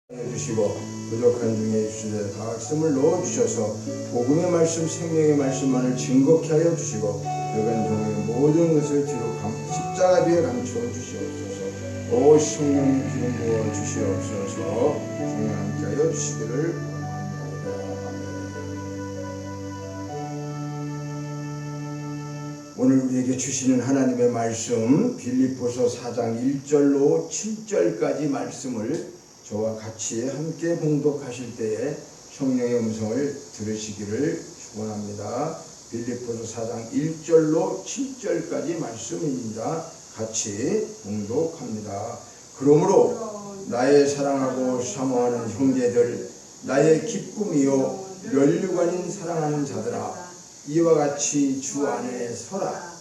주시고 부족한 중에 주시되 다학심을 넣어주셔서 복음의 말씀 생명의 말씀만을 증거케 하여 주시고 들어간 종의 모든 것을 뒤로 십자가 뒤에 감추어 주시옵소서. 오 성령님 기름 부어 주시옵소서. 성령 함께 하여 주시기를 원합니다. 오늘 우리에게 주시는 하나님의 말씀 빌립보서 4장 1절로 7절까지 말씀을 저와 같이 함께 봉독하실 때에 성령의 음성을 들으시기를 축원합니다. 빌립보서 4장 1절로 7절까지 말씀입니다. 같이 봉독합니다. 그러므로 나의 사랑하고 사모하는 형제들, 나의 기쁨이요 면류관인 사랑하는 자들아, 이와 같이 주 안에 서라.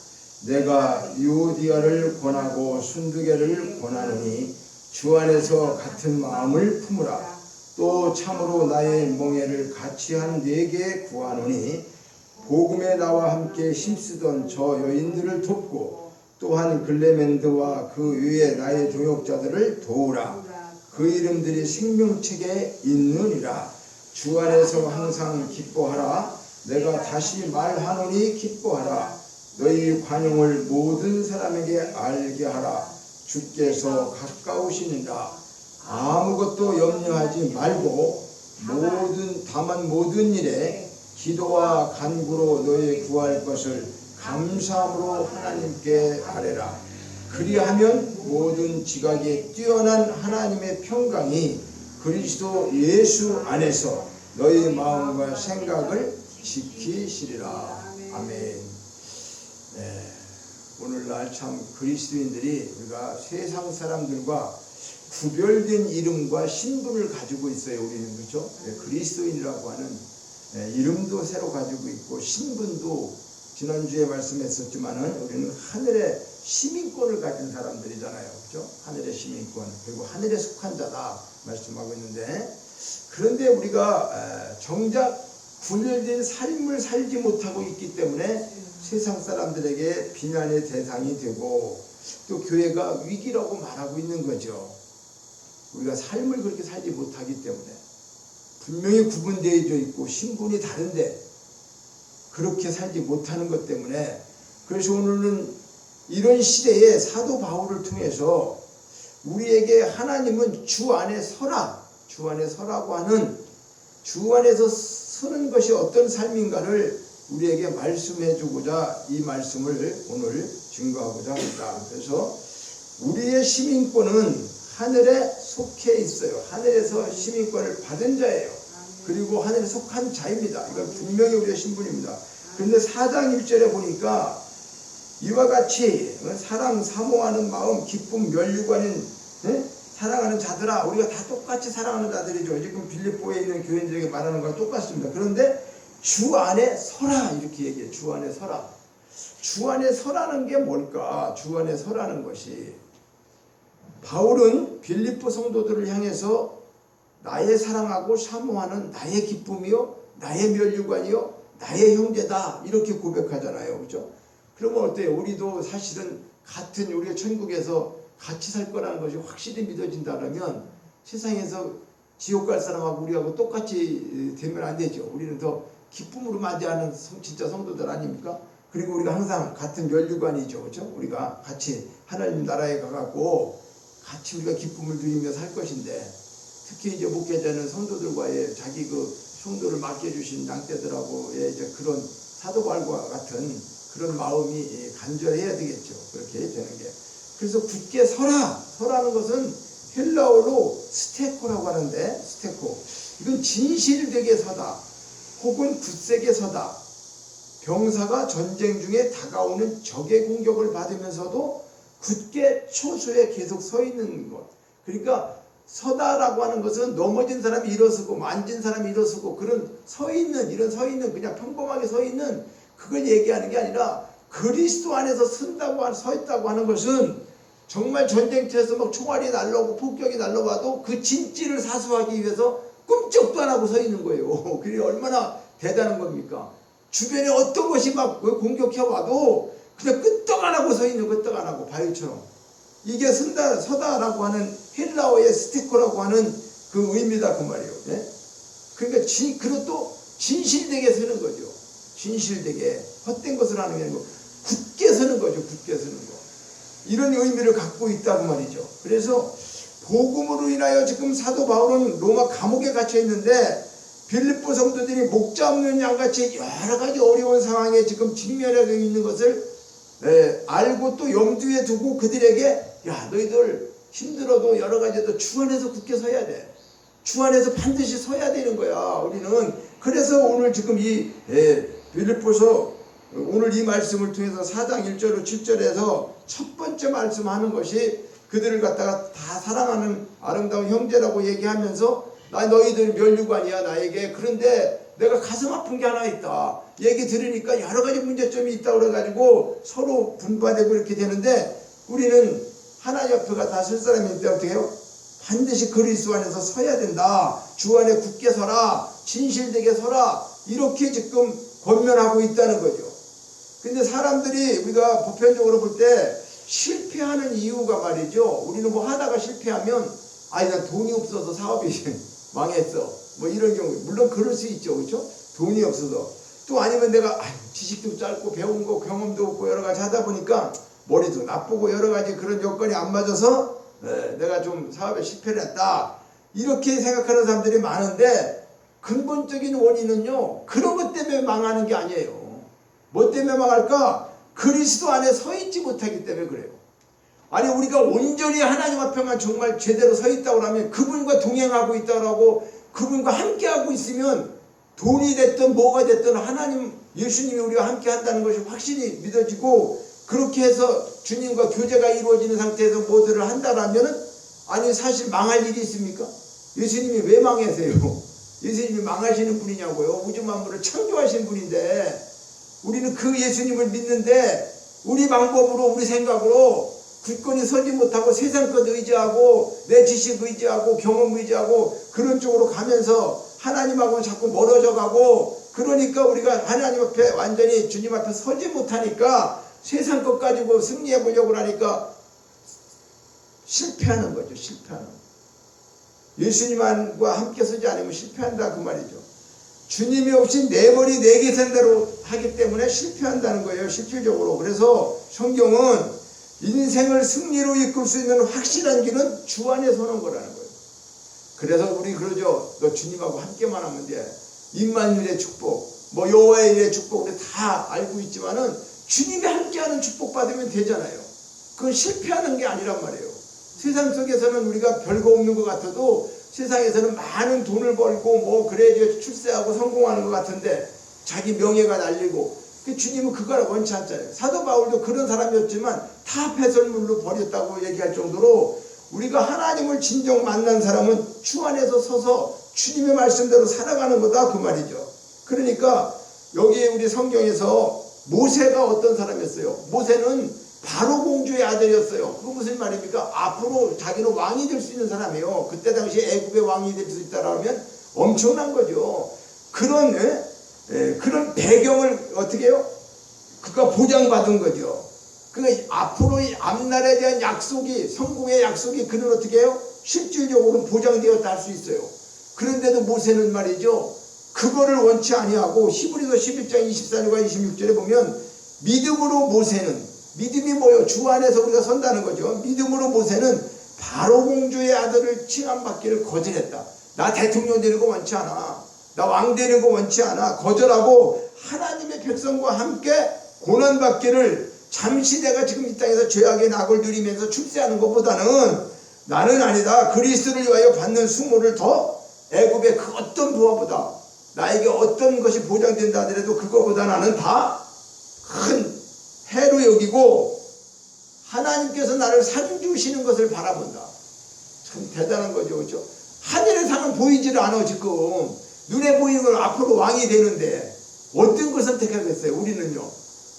내가 유오디아를 권하고 순두개를 권하노니 주 안에서 같은 마음을 품으라. 또 참으로 나의 멍에를 같이 한 네게 구하노니 복음에 나와 함께 힘쓰던 저 여인들을 돕고 또한 글레멘드와 그 위에 나의 동역자들을 도우라. 그 이름들이 생명책에 있느니라. 주 안에서 항상 기뻐하라. 내가 다시 말하노니 기뻐하라. 너희 관용을 모든 사람에게 알게 하라. 주께서 가까우시니라. 아무것도 염려하지 말고 다만 모든 일에 기도와 간구로 너희 구할 것을 감사함으로 하나님께 아뢰라. 그리하면 모든 지각에 뛰어난 하나님의 평강이 그리스도 예수 안에서 너희 마음과 생각을 지키시리라. 아멘. 네. 오늘날 참 그리스도인들이 우리가 세상 사람들과 구별된 이름과 신분을 가지고 있어요. 우리는 그렇죠? 그리스도인이라고 하는 이름도 새로 가지고 있고 신분도 지난주에 말씀했었지만은 우리는 하늘의 시민권을 가진 사람들이잖아요. 그렇죠? 하늘의 시민권 그리고 하늘에 속한 자다 말씀하고 있는데, 그런데 우리가 정작 구별된 삶을 살지 못하고 있기 때문에 세상 사람들에게 비난의 대상이 되고 또 교회가 위기라고 말하고 있는 거죠. 우리가 삶을 그렇게 살지 못하기 때문에 분명히 구분되어져 있고 신분이 다른데 그렇게 살지 못하는 것 때문에, 그래서 오늘은 이런 시대에 사도 바울을 통해서 우리에게 하나님은 주 안에 서라, 주 안에 서라고 하는, 주 안에서 서는 것이 어떤 삶인가를 우리에게 말씀해 주고자 이 말씀을 오늘 증거하고자 합니다. 그래서 우리의 시민권은 하늘에 속해 있어요. 하늘에서 시민권을 받은 자예요. 그리고 하늘에 속한 자입니다. 이건 분명히 우리의 신분입니다. 그런데 4장 1절에 보니까 이와 같이 사랑, 사모하는 마음, 기쁨, 면류관인 사랑하는 자들아, 우리가 다 똑같이 사랑하는 자들이죠. 지금 빌립보에 있는 교인들에게 말하는 거랑 똑같습니다. 그런데 주 안에 서라 이렇게 얘기해요. 주 안에 서라. 주 안에 서라는 게 뭘까? 주 안에 서라는 것이, 바울은 빌립보 성도들을 향해서 나의 사랑하고 사모하는 나의 기쁨이요 나의 면류관이요 나의 형제다 이렇게 고백하잖아요. 그렇죠? 그러면 어때요? 우리도 사실은 같은 우리가 천국에서 같이 살 거라는 것이 확실히 믿어진다면 세상에서 지옥 갈 사람하고 우리하고 똑같이 되면 안 되죠. 우리는 더 기쁨으로 맞이하는 진짜 성도들 아닙니까? 그리고 우리가 항상 같은 면류관이죠. 그렇죠? 우리가 같이 하나님 나라에 가갖고 같이 우리가 기쁨을 누리며 살 것인데, 특히 이제 목회자는 성도들과의 자기 그 성도를 맡겨주신 양떼들하고의 이제 그런 사도 바울과 같은 그런 마음이 간절해야 되겠죠. 그렇게 되는 게. 그래서 굳게 서라는 것은 헬라어로 스테코라고 하는데, 스테코. 이건 진실되게 서다. 혹은 굳세게 서다. 병사가 전쟁 중에 다가오는 적의 공격을 받으면서도 굳게 초소에 계속 서 있는 것. 그러니까 서다라고 하는 것은 넘어진 사람이 일어서고 만진 사람이 일어서고 그런 서 있는 그냥 평범하게 서 있는 그걸 얘기하는 게 아니라, 그리스도 안에서 서 있다고 하는 것은 정말 전쟁터에서 막 총알이 날라오고 폭격이 날라와도 그 진지를 사수하기 위해서 꿈쩍도 안 하고 서 있는 거예요. 그게 얼마나 대단한 겁니까? 주변에 어떤 것이 막 공격해 와도 그냥 끄떡 안 하고 서 있는, 끄떡 안 하고 바위처럼. 이게 서다라고 하는 헬라어의 스테코라고 하는 그 의미다 그 말이에요. 예? 그러니까 그것도 진실되게 서는 거죠. 진실되게 헛된 것을 하는 게 아니고 굳게 서는 거죠. 굳게 서는 거. 이런 의미를 갖고 있다고 말이죠. 그래서 복음으로 인하여 지금 사도 바울은 로마 감옥에 갇혀 있는데 빌립보 성도들이 목자 없는 양같이 여러 가지 어려운 상황에 지금 직면하고 있는 것을 알고 또 염두에 두고 그들에게 야 너희들 힘들어도 여러 가지도 주 안에서 굳게 서야 돼. 주 안에서 반드시 서야 되는 거야. 우리는 그래서 오늘 지금 이 빌립보서 오늘 이 말씀을 통해서 4장 1절로 7절에서 첫 번째 말씀하는 것이 그들을 갖다가 다 사랑하는 아름다운 형제라고 얘기하면서 나 너희들 면류관이야 나에게. 그런데 내가 가슴 아픈 게 하나 있다. 얘기 들으니까 여러 가지 문제점이 있다고 그래가지고 서로 분파되고 이렇게 되는데 우리는 하나님 앞에가 다 설 사람인데 어떻게 해요? 반드시 그리스도 안에서 서야 된다. 주 안에 굳게 서라. 진실되게 서라. 이렇게 지금 권면하고 있다는 거죠. 근데 사람들이 우리가 보편적으로 볼 때 실패하는 이유가 말이죠. 우리는 뭐 하다가 실패하면 아니 난 돈이 없어서 사업이 망했어. 뭐 이런 경우 물론 그럴 수 있죠. 그렇죠? 돈이 없어서. 또 아니면 내가 지식도 짧고 배운 거 경험도 없고 여러 가지 하다 보니까 머리도 나쁘고 여러 가지 그런 여건이 안 맞아서 내가 좀 사업에 실패를 했다. 이렇게 생각하는 사람들이 많은데 근본적인 원인은요. 그런 것 때문에 망하는 게 아니에요. 뭐 때문에 망할까? 그리스도 안에 서 있지 못하기 때문에 그래요. 아니 우리가 온전히 하나님 앞에만 정말 제대로 서 있다고 하면 그분과 동행하고 있다고 하고 그분과 함께하고 있으면 돈이 됐든 뭐가 됐든 하나님 예수님이 우리와 함께 한다는 것이 확실히 믿어지고 그렇게 해서 주님과 교제가 이루어지는 상태에서 뭐들을 한다라면은 아니 사실 망할 일이 있습니까? 예수님이 왜 망하세요? 예수님이 망하시는 분이냐고요. 우주 만물을 창조하신 분인데 우리는 그 예수님을 믿는데 우리 방법으로 우리 생각으로 굳건히 서지 못하고 세상 것 의지하고 내 지식 의지하고 경험 의지하고 그런 쪽으로 가면서 하나님하고는 자꾸 멀어져 가고 그러니까 우리가 하나님 앞에 완전히 주님 앞에 서지 못하니까 세상 것 가지고 승리해 보려고 하니까 실패하는 거죠. 실패하는 거죠. 예수님과 함께 서지 않으면 실패한다 그 말이죠. 주님이 없이 내 머리 내 계산대로 하기 때문에 실패한다는 거예요. 실질적으로. 그래서 성경은 인생을 승리로 이끌 수 있는 확실한 길은 주 안에 서는 거라는 거예요. 그래서 우리 그러죠. 너 주님하고 함께만 하면 돼. 임마누엘의 축복, 뭐 여호와의 일의 축복 우리 다 알고 있지만은 주님이 함께하는 축복 받으면 되잖아요. 그건 실패하는 게 아니란 말이에요. 세상 속에서는 우리가 별거 없는 것 같아도 세상에서는 많은 돈을 벌고 뭐 그래야지 출세하고 성공하는 것 같은데 자기 명예가 날리고 주님은 그걸 원치 않잖아요. 사도 바울도 그런 사람이었지만 다 배설물로 버렸다고 얘기할 정도로 우리가 하나님을 진정 만난 사람은 주 안에서 서서 주님의 말씀대로 살아가는 거다 그 말이죠. 그러니까 여기 우리 성경에서 모세가 어떤 사람이었어요? 모세는 바로 공주의 아들이었어요. 그거 무슨 말입니까? 앞으로 자기는 왕이 될 수 있는 사람이에요. 그때 당시에 애굽의 왕이 될 수 있다라면 엄청난 거죠. 그런 배경을 어떻게 해요? 그가 보장받은 거죠. 앞으로 이 앞날에 대한 약속이 성공의 약속이 그는 어떻게 해요? 실질적으로 보장되었다 할 수 있어요. 그런데도 모세는 말이죠. 그거를 원치 아니하고 히브리서 11장 24절과 26절에 보면 믿음으로 모세는 믿음이 뭐예요? 주 안에서 우리가 선다는 거죠. 믿음으로 모세는 바로 공주의 아들을 칭함받기를 거절했다. 나 대통령 되는 거 원치 않아. 나 왕 되는 거 원치 않아. 거절하고 하나님의 백성과 함께 고난받기를 잠시 내가 지금 이 땅에서 죄악의 낙을 누리면서 출세하는 것보다는 나는 아니다. 그리스도를 위하여 받는 수모를 더 애굽의 그 어떤 부하보다 나에게 어떤 것이 보장된다 하더라도 그거보다 나는 다 큰 해로 여기고 하나님께서 나를 상 주시는 것을 바라본다. 참 대단한 거죠. 그렇죠? 하늘의 상은 보이지를 않아. 지금 눈에 보이는 건 앞으로 왕이 되는데 어떤 걸 선택하겠어요? 우리는요.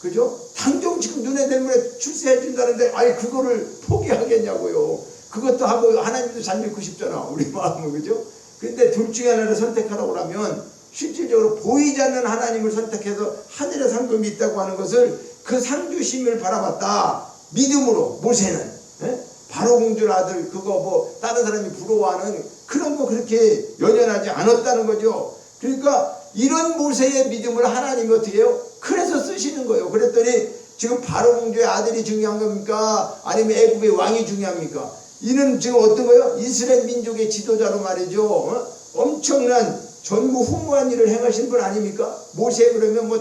그죠? 당장 지금 눈에 내면 출세해 준다는데 아니 그거를 포기하겠냐고요. 그것도 하고 하나님도 잘 믿고 싶잖아. 우리 마음은. 그죠? 근데 둘 중에 하나를 선택하라고 하면 실질적으로 보이지 않는 하나님을 선택해서 하늘의 상금이 있다고 하는 것을 그 상주심을 바라봤다. 믿음으로 모세는 바로 공주의 아들 그거 뭐 다른 사람이 부러워하는 그런 거 그렇게 연연하지 않았다는 거죠. 그러니까 이런 모세의 믿음을 하나님이 어떻게 해요? 그래서 쓰시는 거예요. 그랬더니 지금 바로 공주의 아들이 중요한 겁니까? 아니면 애굽의 왕이 중요합니까? 이는 지금 어떤 거예요? 이스라엘 민족의 지도자로 말이죠. 엄청난 전무후무한 일을 행하신 분 아닙니까? 모세 그러면 뭐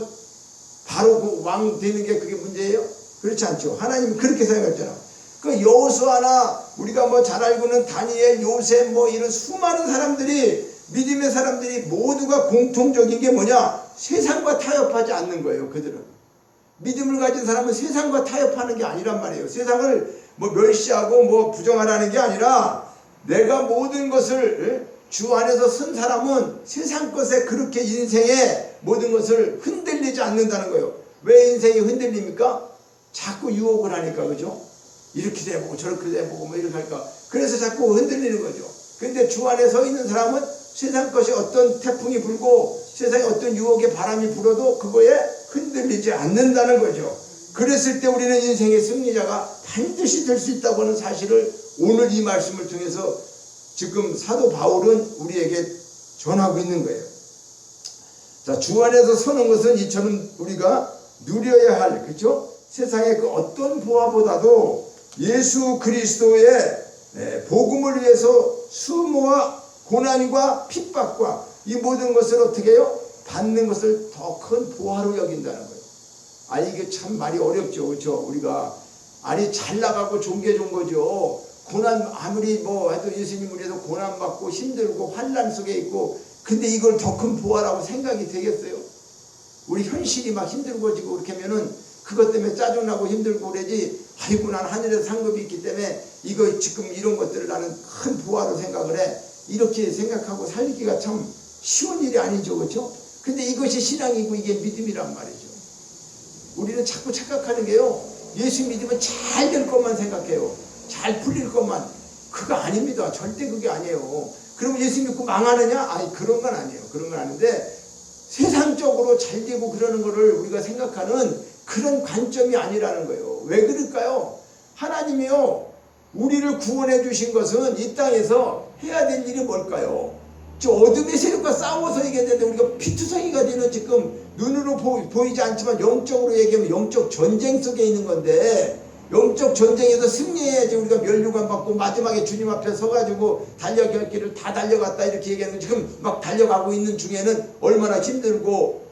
바로 그 왕 되는 게 그게 문제예요? 그렇지 않죠. 하나님은 그렇게 생각했잖아. 그 여호수아나 우리가 뭐 잘 알고는 다니엘, 요셉 뭐 이런 수많은 사람들이 믿음의 사람들이 모두가 공통적인 게 뭐냐? 세상과 타협하지 않는 거예요. 그들은 믿음을 가진 사람은 세상과 타협하는 게 아니란 말이에요. 세상을 뭐 멸시하고 뭐 부정하라는 게 아니라 내가 모든 것을 주 안에서 선 사람은 세상 것에 그렇게 인생의 모든 것을 흔들리지 않는다는 거예요. 왜 인생이 흔들립니까? 자꾸 유혹을 하니까. 그죠? 이렇게 돼보고 저렇게 돼보고 뭐 이렇게 할까. 그래서 자꾸 흔들리는 거죠. 근데 주 안에 서 있는 사람은 세상 것이 어떤 태풍이 불고 세상에 어떤 유혹의 바람이 불어도 그거에 흔들리지 않는다는 거죠. 그랬을 때 우리는 인생의 승리자가 반드시 될 수 있다고 하는 사실을 오늘 이 말씀을 통해서 지금 사도 바울은 우리에게 전하고 있는 거예요. 자, 주 안에서 서는 것은 이처럼 우리가 누려야 할, 그렇죠? 세상의 그 어떤 보화보다도 예수 그리스도의 복음을 위해서 수모와 고난과 핍박과 이 모든 것을 어떻게 해요? 받는 것을 더 큰 보화로 여긴다는 거예요. 아니 이게 참 말이 어렵죠. 그렇죠? 우리가 아니 잘 나가고 좋은 게 좋은 거죠. 고난 아무리 뭐 해도 예수님을 위해서 고난 받고 힘들고 환난 속에 있고 근데 이걸 더 큰 보화라고 생각이 되겠어요? 우리 현실이 막 힘들고 지고 그렇게 하면은 그것 때문에 짜증나고 힘들고 그러지. 아이고 난 하늘에 상급이 있기 때문에 이거 지금 이런 것들을 나는 큰 보화로 생각을 해. 이렇게 생각하고 살기가 참 쉬운 일이 아니죠. 그렇죠? 근데 이것이 신앙이고 이게 믿음이란 말이죠. 우리는 자꾸 착각하는 게요. 예수 믿으면 잘 될 것만 생각해요. 잘 풀릴 것만. 그거 아닙니다. 절대 그게 아니에요. 그럼 예수 믿고 망하느냐? 아니 그런 건 아니에요. 그런 건 아닌데 세상적으로 잘 되고 그러는 거를 우리가 생각하는 그런 관점이 아니라는 거예요. 왜 그럴까요? 하나님이요. 우리를 구원해 주신 것은 이 땅에서 해야 될 일이 뭘까요? 저 어둠의 세력과 싸워서 이겨야 되는데 우리가 피투성이가 되는 지금 눈으로 보이지 않지만 영적으로 얘기하면 영적 전쟁 속에 있는 건데 영적 전쟁에서 승리해야지 우리가 면류관 받고 마지막에 주님 앞에 서가지고 달려갈 길을 다 달려갔다 이렇게 얘기하는 지금 막 달려가고 있는 중에는 얼마나 힘들고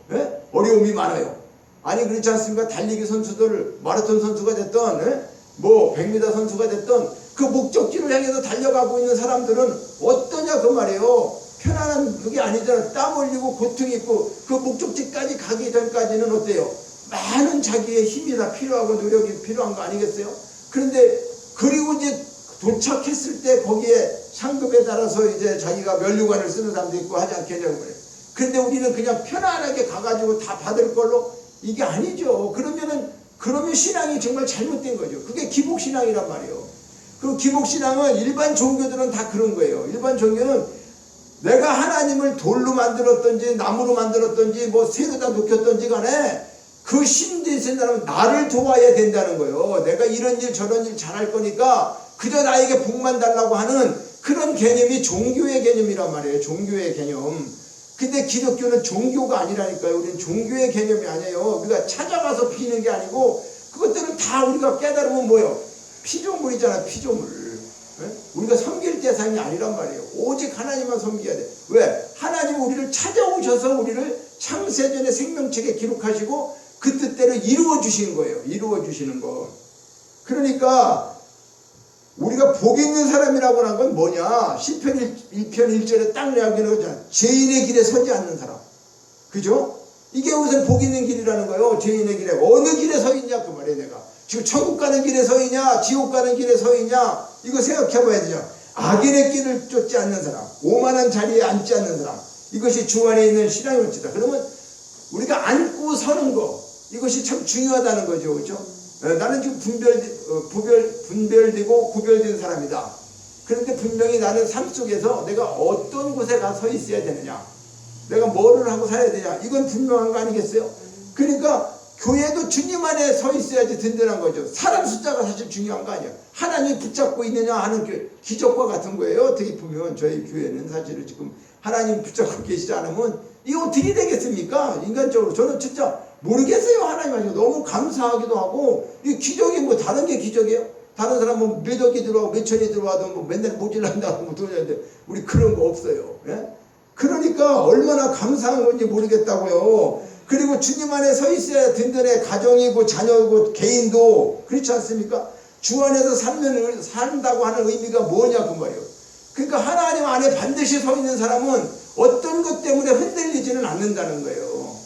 어려움이 많아요. 아니 그렇지 않습니까? 달리기 선수들 마라톤 선수가 됐던 뭐 100m 선수가 됐던 그 목적지를 향해서 달려가고 있는 사람들은 어떠냐 그 말이에요. 편안한 그게 아니잖아. 땀 흘리고 고통이 있고 그 목적지까지 가기 전까지는 어때요? 많은 자기의 힘이 다 필요하고 노력이 필요한 거 아니겠어요? 그런데 그리고 이제 도착했을 때 거기에 상급에 따라서 이제 자기가 면류관을 쓰는 사람도 있고 하지 않겠냐고 그래요. 그런데 우리는 그냥 편안하게 가가지고 다 받을 걸로 이게 아니죠. 그러면 신앙이 정말 잘못된 거죠. 그게 기복신앙이란 말이에요. 그리고 기복신앙은 일반 종교들은 다 그런 거예요. 일반 종교는 내가 하나님을 돌로 만들었던지 나무로 만들었던지 뭐 새로다 놓겼던지 간에 그 신 되신 사람은 나를 도와야 된다는 거예요. 내가 이런 일 저런 일 잘할 거니까 그저 나에게 복만 달라고 하는 그런 개념이 종교의 개념이란 말이에요. 종교의 개념. 근데 기독교는 종교가 아니라니까요. 우리는 종교의 개념이 아니에요. 우리가 찾아가서 피는 게 아니고 그것들은 다 우리가 깨달으면 뭐예요? 피조물이잖아. 피조물. 우리가 섬길 대상이 아니란 말이에요. 오직 하나님만 섬겨야 돼. 왜? 하나님 우리를 찾아오셔서 우리를 창세전의 생명책에 기록하시고 그 뜻대로 이루어 주신 거예요. 이루어 주시는 거. 그러니까 우리가 복 있는 사람이라고 하는 건 뭐냐? 시편 1편 1절에 딱 이야기하는 거잖아. 죄인의 길에 서지 않는 사람. 그죠? 이게 우선 복 있는 길이라는 거예요. 죄인의 길에. 어느 길에 서 있냐 그 말이에요. 내가 지금 천국 가는 길에 서 있냐 지옥 가는 길에 서 있냐 이거 생각해 봐야 되죠. 악인의 길을 쫓지 않는 사람, 오만한 자리에 앉지 않는 사람, 이것이 주 안에 있는 신앙의 원칙이다. 그러면 우리가 앉고 서는 거 이것이 참 중요하다는 거죠. 그렇죠? 나는 지금 분별되고 구별된 사람이다. 그런데 분명히 나는 삶 속에서 내가 어떤 곳에 가서 있어야 되느냐, 내가 뭐를 하고 살아야 되냐, 이건 분명한 거 아니겠어요? 그러니까 교회도 주님 안에 서 있어야지 든든한 거죠. 사람 숫자가 사실 중요한 거 아니야. 하나님이 붙잡고 있느냐 하는 기적과 같은 거예요. 어떻게 보면 저희 교회는 사실은 지금 하나님 붙잡고 계시지 않으면 이거 어떻게 되겠습니까? 인간적으로 저는 진짜 모르겠어요. 하나님 하시고 너무 감사하기도 하고 이 기적이 뭐 다른 게 기적이에요? 다른 사람 뭐 몇 억이 들어와고 몇 천이 들어와도 뭐 맨날 모질란다고 뭐 돈이는데 우리 그런 거 없어요. 예? 그러니까 얼마나 감사한 건지 모르겠다고요. 그리고 주님 안에 서 있어야 든든해. 가정이고 자녀이고 개인도 그렇지 않습니까? 주 안에서 산다고 하는 의미가 뭐냐 그 말이에요. 그러니까 하나님 안에 반드시 서 있는 사람은 어떤 것 때문에 흔들리지는 않는다는 거예요.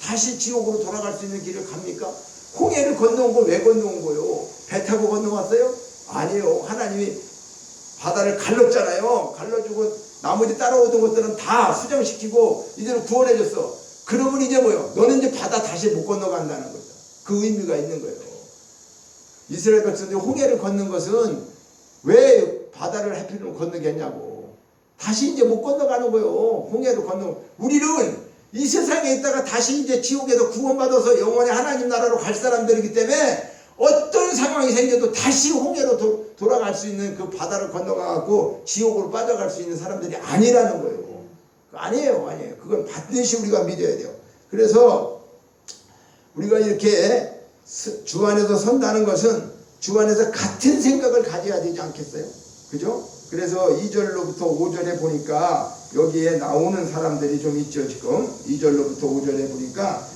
다시 지옥으로 돌아갈 수 있는 길을 갑니까? 홍해를 건너온 거 왜 건너온 거예요? 배 타고 건너왔어요? 아니에요. 하나님이 바다를 갈랐잖아요. 갈라주고 나머지 따라오던 것들은 다 수정시키고 이제는 구원해줬어. 그러면 이제 뭐요? 너는 이제 바다 다시 못 건너간다는 거죠. 그 의미가 있는 거예요. 이스라엘 백성들이 홍해를 걷는 것은 왜 바다를 하필이면 건너겠냐고. 다시 이제 못 건너가는 거예요. 홍해로 건너. 우리는 이 세상에 있다가 다시 이제 지옥에서 구원받아서 영원히 하나님 나라로 갈 사람들이기 때문에 어떤 상황이 생겨도 다시 홍해로 돌아갈 수 있는 그 바다를 건너가고 지옥으로 빠져갈 수 있는 사람들이 아니라는 거예요. 아니에요. 그건 반드시 우리가 믿어야 돼요. 그래서 우리가 이렇게 주 안에서 선다는 것은 주 안에서 같은 생각을 가져야 되지 않겠어요? 그죠? 그래서 2절로부터 5절에 보니까 여기에 나오는 사람들이 좀 있죠. 지금 2절로부터 5절에 보니까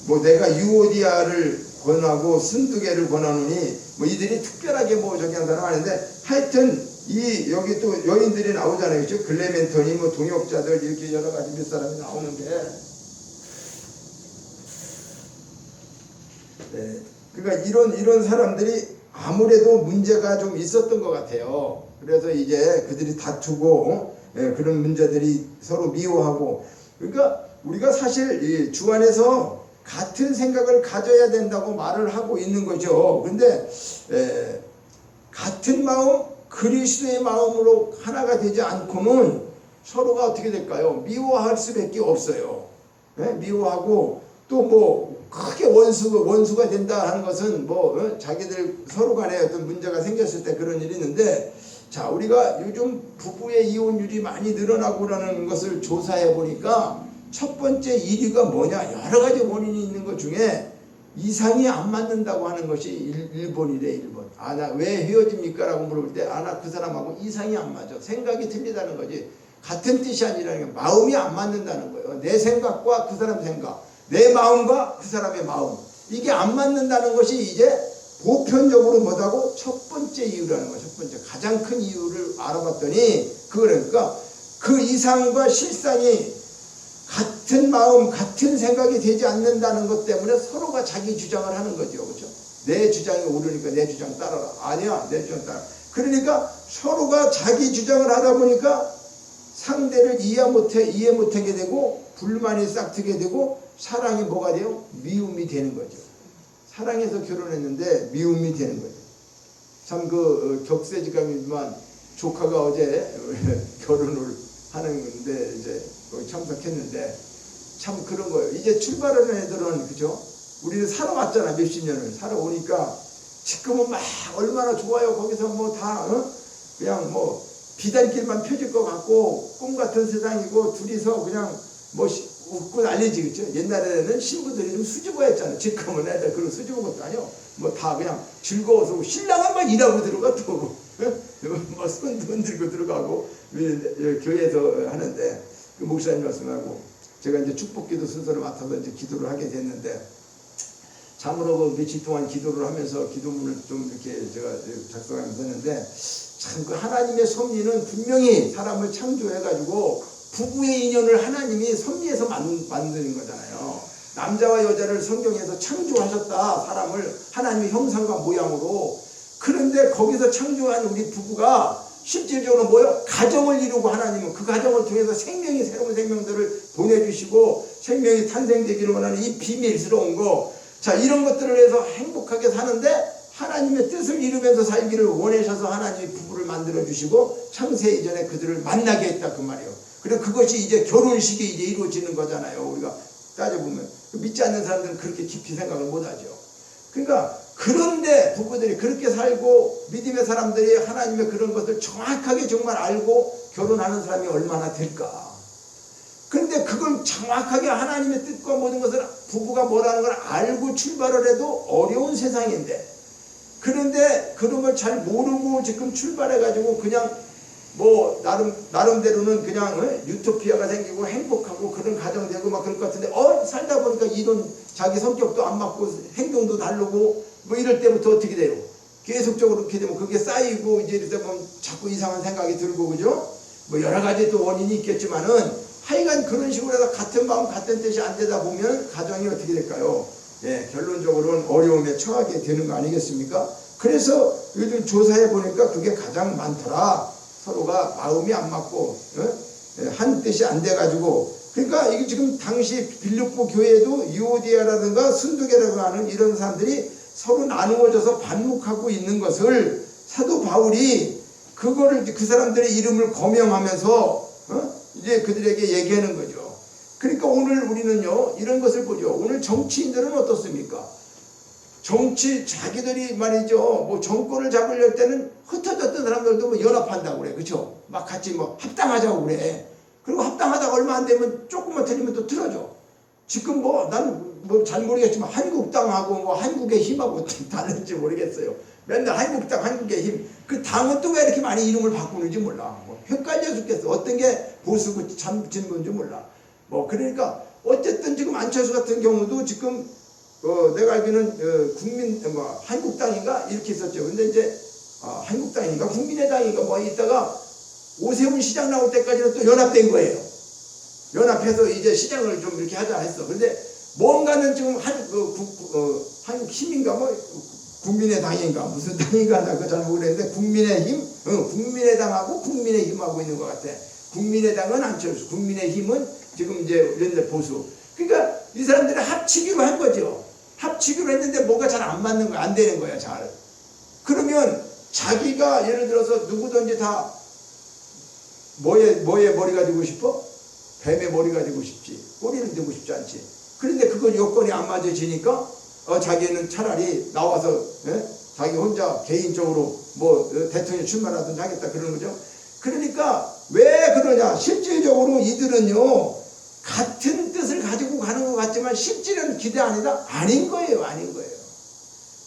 뭐 내가 유오디아를 권하고 순두개를 권하노니 뭐 이들이 특별하게 뭐 저기 한 사람 아닌데 하여튼 이 여기 또 여인들이 나오잖아요. 그렇죠? 글레멘토니 뭐 동역자들 이렇게 여러 가지 몇 사람이 나오는데 그러니까 이런 사람들이 아무래도 문제가 좀 있었던 것 같아요. 그래서 이제 그들이 다투고 그런 문제들이 서로 미워하고 그러니까 우리가 사실 이 주 안에서 같은 생각을 가져야 된다고 말을 하고 있는 거죠. 근데 같은 마음 그리스도의 마음으로 하나가 되지 않고는 서로가 어떻게 될까요? 미워할 수밖에 없어요. 미워하고 또 뭐 크게 원수가 된다 하는 것은 뭐 자기들 서로 간에 어떤 문제가 생겼을 때 그런 일이 있는데 자 우리가 요즘 부부의 이혼율이 많이 늘어나고 그러는 것을 조사해 보니까 첫 번째 1위가 뭐냐 여러 가지 원인이 있는 것 중에 이상이 안 맞는다고 하는 것이 일본이래. 일본. 아 나 왜 헤어집니까? 라고 물어볼 때 아 나 그 사람하고 이상이 안 맞아. 생각이 틀리다는 거지. 같은 뜻이 아니라는 게 마음이 안 맞는다는 거예요. 내 생각과 그 사람 생각, 내 마음과 그 사람의 마음, 이게 안 맞는다는 것이 이제 보편적으로 뭐다고 첫 번째 이유라는 거예요. 첫 번째 가장 큰 이유를 알아봤더니 그러니까 그 이상과 실상이 같은 마음, 같은 생각이 되지 않는다는 것 때문에 서로가 자기 주장을 하는 거죠. 그렇죠? 내 주장이 옳으니까 내 주장 따라라. 아니야, 내 주장 따라. 그러니까 서로가 자기 주장을 하다 보니까 상대를 이해 못하게 되고 불만이 싹트게 되고 사랑이 뭐가 돼요? 미움이 되는 거죠. 사랑해서 결혼했는데 미움이 되는 거죠. 참 그 격세지감이지만 조카가 어제 결혼을 하는데 이제 참석했는데 참 그런 거예요. 이제 출발하는 애들은 그죠? 우리는 살아왔잖아. 몇십 년을 살아오니까 지금은 막 얼마나 좋아요. 거기서 뭐 다 그냥 뭐 비단길만 펴질 것 같고 꿈 같은 세상이고 둘이서 그냥 뭐 웃고 난리지. 그죠? 옛날에는 신부들이 좀 수줍어했잖아. 지금은 애들 그런 수줍은 것도 아니요. 뭐 다 그냥 즐거워서 신랑은 막 일하고 들어가 또 뭐 손도 흔들고 들어가고 교회에서 하는데 그 목사님 말씀하고 제가 이제 축복기도 순서를 맡아서 이제 기도를 하게 됐는데 참으로 그 며칠 동안 기도를 하면서 기도문을 좀 이렇게 제가 작성하면서 했는데 참 그 하나님의 섭리는 분명히 사람을 창조해가지고 부부의 인연을 하나님이 섭리해서 만드는 거잖아요. 남자와 여자를 성경에서 창조하셨다. 사람을 하나님의 형상과 모양으로. 그런데 거기서 창조한 우리 부부가 실질적으로 뭐요? 가정을 이루고 하나님은 그 가정을 통해서 새로운 생명들을 보내주시고 생명이 탄생되기를 원하는 이 비밀스러운 거. 자, 이런 것들을 해서 행복하게 사는데 하나님의 뜻을 이루면서 살기를 원하셔서 하나님이 부부를 만들어주시고 창세 이전에 그들을 만나게 했다 그 말이에요. 그리고 그것이 이제 결혼식이 이제 이루어지는 거잖아요. 우리가 따져보면. 믿지 않는 사람들은 그렇게 깊이 생각을 못하죠. 그러니까 그런데 부부들이 그렇게 살고 믿음의 사람들이 하나님의 그런 것을 정확하게 정말 알고 결혼하는 사람이 얼마나 될까. 그런데 그걸 정확하게 하나님의 뜻과 모든 것을 부부가 뭐라는 걸 알고 출발을 해도 어려운 세상인데, 그런데 그런 걸 잘 모르고 지금 출발해가지고 그냥 뭐 나름대로는 그냥 유토피아가 생기고 행복하고 그런 가정 되고 막 그럴 것 같은데 살다 보니까 이런 자기 성격도 안 맞고 행동도 다르고 뭐 이럴 때부터 어떻게 돼요? 계속적으로 그렇게 되면 그게 쌓이고 이제 이러다 보면 자꾸 이상한 생각이 들고, 그죠? 뭐 여러 가지 또 원인이 있겠지만은 하여간 그런 식으로 해서 같은 마음 같은 뜻이 안 되다 보면 가정이 어떻게 될까요? 예, 결론적으로는 어려움에 처하게 되는 거 아니겠습니까? 그래서 요즘 조사해 보니까 그게 가장 많더라. 서로가 마음이 안 맞고 한 뜻이 안 돼가지고. 그러니까 이게 지금 당시 빌립보 교회도 유오디아라든가 순두계라고 하는 이런 사람들이 서로 나누어져서 반목하고 있는 것을 사도 바울이 그거를 그 사람들의 이름을 거명하면서 이제 그들에게 얘기하는 거죠. 그러니까 오늘 우리는요 이런 것을 보죠. 오늘 정치인들은 어떻습니까? 자기들이 말이죠 뭐 정권을 잡으려할 때는 흩어졌던 사람들도 뭐 연합한다고 그래, 그렇죠? 막 같이 뭐 합당하자고 그래. 그리고 합당하다가 얼마 안 되면 조금만 틀리면 또 틀어져. 지금 난 잘 모르겠지만 한국당하고 뭐 한국의 힘하고 다른지 모르겠어요. 맨날 한국당, 한국의 힘. 그 당은 또 왜 이렇게 많이 이름을 바꾸는지 몰라. 뭐 헷갈려 죽겠어. 어떤 게 보수고 참진 건지 몰라. 뭐 그러니까 어쨌든 지금 안철수 같은 경우도 지금 내가 알기로는 한국당인가 이렇게 있었죠. 근데 이제 한국당인가 국민의당인가 뭐 있다가 오세훈 시장 나올 때까지는 또 연합된 거예요. 연합해서 이제 시장을 좀 이렇게 하자 했어. 근데 뭔가는 지금 한국힘인가 뭐 국민의당인가 무슨 당인가 나 그거 잘 모르겠는데 국민의힘, 국민의당하고 국민의힘하고 있는 것 같아. 국민의당은 안철수, 국민의힘은 지금 이제 옛날 보수. 그러니까 이 사람들이 합치기로 한 거죠. 합치기로 했는데 뭐가 잘 안 맞는 거야, 안 되는 거야, 잘. 그러면 자기가 예를 들어서 누구든지 다 뭐에 머리가 되고 싶어? 뱀의 머리가 되고 싶지. 꼬리는 되고 싶지 않지. 그런데 그거 여건이 안 맞아지니까 자기는 차라리 나와서 자기 혼자 개인적으로 뭐 대통령 출마라든지 하겠다 그러는 거죠. 그러니까 왜 그러냐? 실질적으로 이들은요 같은 뜻을 가지고 가는 것 같지만 실질은 기대 아니다? 아닌 거예요. 아닌 거예요.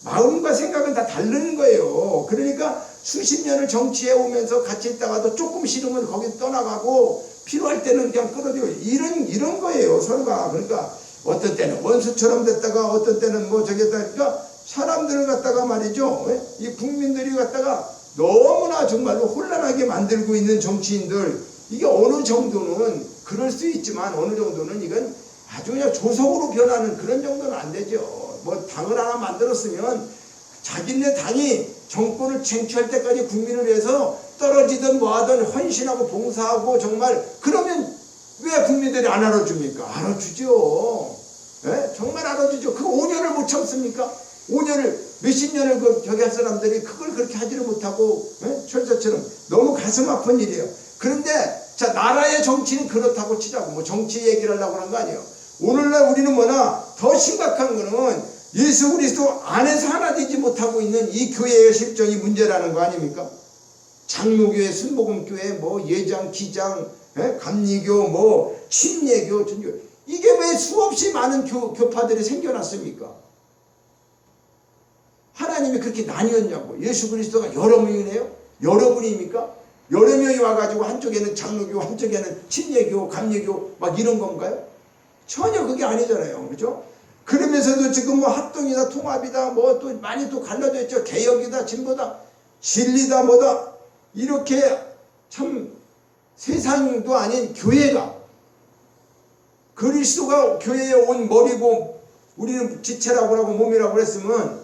마음과 생각은 다 다른 거예요. 그러니까 수십 년을 정치해 오면서 같이 있다가도 조금 싫으면 거기 떠나가고 필요할 때는 그냥 끌어들이고 이런 거예요. 서로가. 그러니까 어떤 때는 원수처럼 됐다가 어떤 때는 뭐 저기 했다가, 그러니까 사람들을 갖다가 말이죠. 이 국민들이 갖다가 너무나 정말로 혼란하게 만들고 있는 정치인들, 이게 어느 정도는 그럴 수 있지만 어느 정도는 이건 아주 그냥 조속으로 변하는 그런 정도는 안 되죠. 뭐 당을 하나 만들었으면 자기네 당이 정권을 쟁취할 때까지 국민을 위해서 떨어지든 뭐하든 헌신하고 봉사하고 정말, 그러면 왜 국민들이 안 알아줍니까? 알아주죠. 정말 알아주죠. 그 5년을 못 참습니까? 5년을 몇십 년을 저기 할 사람들이 그걸 그렇게 하지를 못하고 철저처럼 너무 가슴 아픈 일이에요. 그런데 자, 나라의 정치는 그렇다고 치자고 뭐 정치 얘기를 하려고 하는 거 아니에요. 오늘날 우리는 뭐나 더 심각한 거는 예수 그리스도 안에서 하나 되지 못하고 있는 이 교회의 실정이 문제라는 거 아닙니까? 장로교회, 순복음교회, 뭐 예장, 기장, 감리교, 뭐 침례교, 전교, 이게 왜 수없이 많은 교파들이 생겨났습니까? 하나님이 그렇게 나뉘었냐고. 예수 그리스도가 여러 명이네요? 여러분입니까? 여러 명이 와가지고 한쪽에는 장로교, 한쪽에는 침례교, 감리교 막 이런 건가요? 전혀 그게 아니잖아요. 그죠? 그러면서도 지금 뭐 합동이다, 통합이다, 뭐 또 많이 또 갈라져 있죠. 개혁이다, 진보다, 진리다, 뭐다. 이렇게 참 세상도 아닌 교회가, 그리스도가 교회에 온 머리고 우리는 지체라고 하고 몸이라고 그랬으면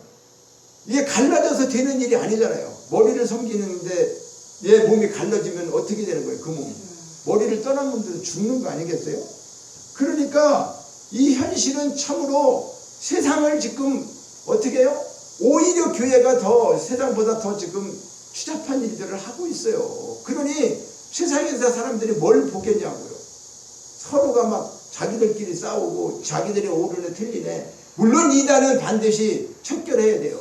이게 갈라져서 되는 일이 아니잖아요. 머리를 섬기는데 얘 몸이 갈라지면 어떻게 되는 거예요? 그 몸. 머리를 떠난 분들은 죽는 거 아니겠어요? 그러니까 이 현실은 참으로 세상을 지금 어떻게 해요? 오히려 교회가 더 세상보다 더 지금 추잡한 일들을 하고 있어요. 그러니 세상에서 사람들이 뭘 보겠냐고요. 서로가 막 자기들끼리 싸우고 자기들이 옳으네 틀리네. 물론 이단은 반드시 척결해야 돼요.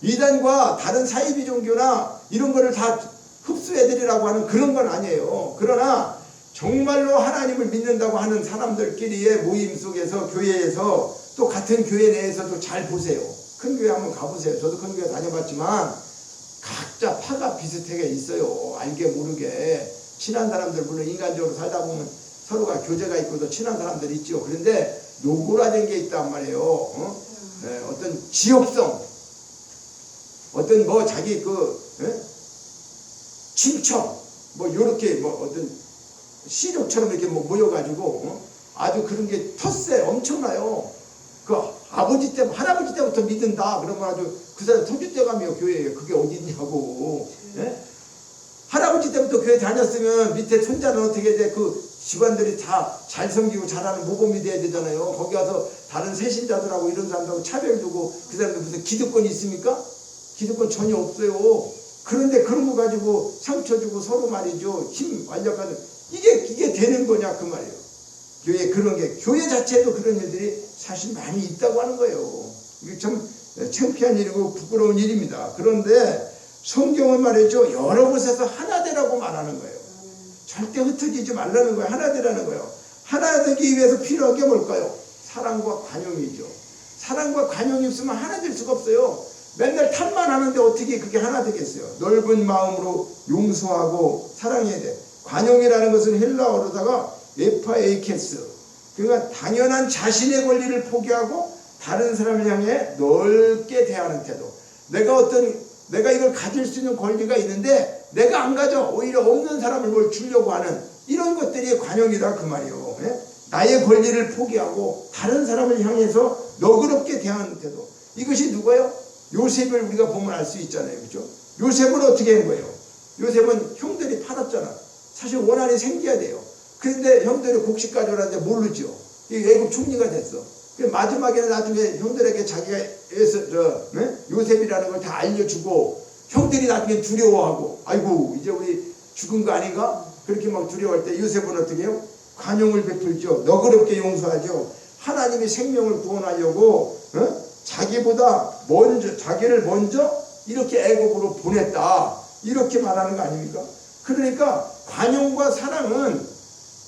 이단과 다른 사이비 종교나 이런 거를 다 흡수해드리라고 하는 그런 건 아니에요. 그러나 정말로 하나님을 믿는다고 하는 사람들끼리의 모임 속에서 교회에서 또 같은 교회 내에서도 잘 보세요. 큰 교회 한번 가보세요. 저도 큰 교회 다녀봤지만 각자 파가 비슷하게 있어요. 알게 모르게. 친한 사람들, 물론 인간적으로 살다 보면 서로가 교제가 있고 또 친한 사람들 있죠. 그런데 노골화된 게 있단 말이에요. 어떤 지역성, 어떤 뭐 자기 친척, 뭐 요렇게 뭐 어떤 시족처럼 이렇게 뭐 모여가지고 아주 그런 게 텃세 엄청나요. 그 아버지 때, 할아버지 때부터 믿는다. 그러면 아주 그 사람 터줏대감이요 교회에. 그게 어디 있냐고. 예? 할아버지 때부터 교회 다녔으면 밑에 손자는 어떻게 돼? 그 집안들이 다 잘 섬기고 잘하는 모범이 돼야 되잖아요. 거기 가서 다른 세신자들하고 이런 사람들하고 차별 두고 그 사람들 무슨 기득권이 있습니까? 기득권 전혀 없어요. 그런데 그런 거 가지고 상처 주고 서로 말이죠. 힘 완력하는 이게 되는 거냐 그 말이에요. 교회 그런 게 교회 자체에도 그런 일들이 사실 많이 있다고 하는 거예요. 이게 참 창피한 일이고 부끄러운 일입니다. 그런데 성경은 말이죠. 여러 곳에서 하나 되라고 말하는 거예요. 절대 흩어지지 말라는 거예요. 하나 되라는 거예요. 하나 되기 위해서 필요한 게 뭘까요? 사랑과 관용이죠. 사랑과 관용이 없으면 하나 될 수가 없어요. 맨날 탓만 하는데 어떻게 그게 하나 되겠어요. 넓은 마음으로 용서하고 사랑해야 돼. 관용이라는 것은 헬라어로다가 에파에이케스, 그러니까 당연한 자신의 권리를 포기하고 다른 사람을 향해 넓게 대하는 태도. 내가 이걸 가질 수 있는 권리가 있는데 내가 안 가져. 오히려 없는 사람을 뭘 주려고 하는 이런 것들이 관용이다 그 말이에요. 예? 나의 권리를 포기하고 다른 사람을 향해서 너그럽게 대하는 태도. 이것이 누구예요? 요셉을 우리가 보면 알 수 있잖아요. 그렇죠? 요셉은 어떻게 한 거예요? 요셉은 형들이 팔았잖아. 사실 원한이 생겨야 돼요. 그런데 형들이 곡식 가져오라는데 모르죠. 애굽 총리가 됐어. 마지막에는 나중에 형들에게 자기가 요셉이라는 걸 다 알려주고 형들이 나중에 두려워하고 아이고 이제 우리 죽은 거 아닌가? 그렇게 막 두려워할 때 요셉은 어떻게 해요? 관용을 베풀죠. 너그럽게 용서하죠. 하나님이 생명을 구원하려고 자기를 먼저 이렇게 애국으로 보냈다. 이렇게 말하는 거 아닙니까? 그러니까 관용과 사랑은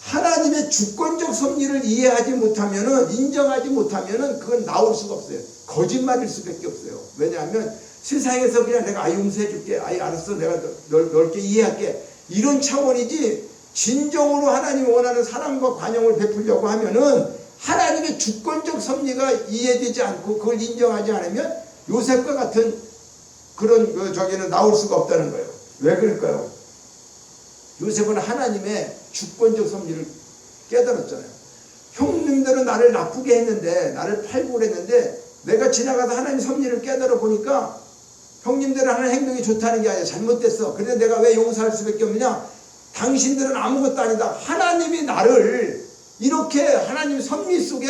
하나님의 주권적 섭리를 이해하지 못하면은, 인정하지 못하면은 그건 나올 수가 없어요. 거짓말일 수밖에 없어요. 왜냐하면 세상에서 그냥 내가 용서해 줄게. 알았어. 내가 넓게 이해할게. 이런 차원이지 진정으로 하나님이 원하는 사랑과 관용을 베풀려고 하면은 하나님의 주권적 섭리가 이해되지 않고 그걸 인정하지 않으면 요셉과 같은 그런 저기는 나올 수가 없다는 거예요. 왜 그럴까요? 요셉은 하나님의 주권적 섭리를 깨달았잖아요. 형님들은 나를 나쁘게 했는데, 나를 팔고 그랬는데 내가 지나가서 하나님 섭리를 깨달아 보니까 형님들은 하는 행동이 좋다는 게 아니라 잘못됐어. 그런데 내가 왜 용서할 수밖에 없느냐? 당신들은 아무것도 아니다. 하나님이 나를 이렇게 하나님 섭리 속에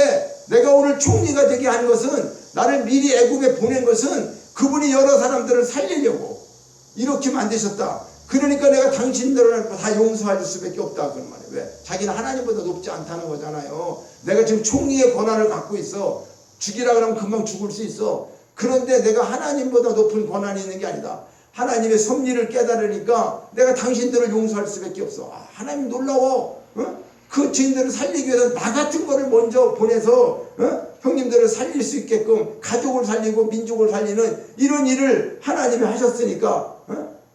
내가 오늘 총리가 되게 한 것은, 나를 미리 애굽에 보낸 것은 그분이 여러 사람들을 살리려고 이렇게 만드셨다. 그러니까 내가 당신들을 다 용서할 수밖에 없다. 그런 말이에요. 왜? 자기는 하나님보다 높지 않다는 거잖아요. 내가 지금 총리의 권한을 갖고 있어. 죽이라 그러면 금방 죽을 수 있어. 그런데 내가 하나님보다 높은 권한이 있는 게 아니다. 하나님의 섭리를 깨달으니까 내가 당신들을 용서할 수밖에 없어. 하나님 놀라워. 그 죄인들을 살리기 위해서 나 같은 거를 먼저 보내서 형님들을 살릴 수 있게끔 가족을 살리고 민족을 살리는 이런 일을 하나님이 하셨으니까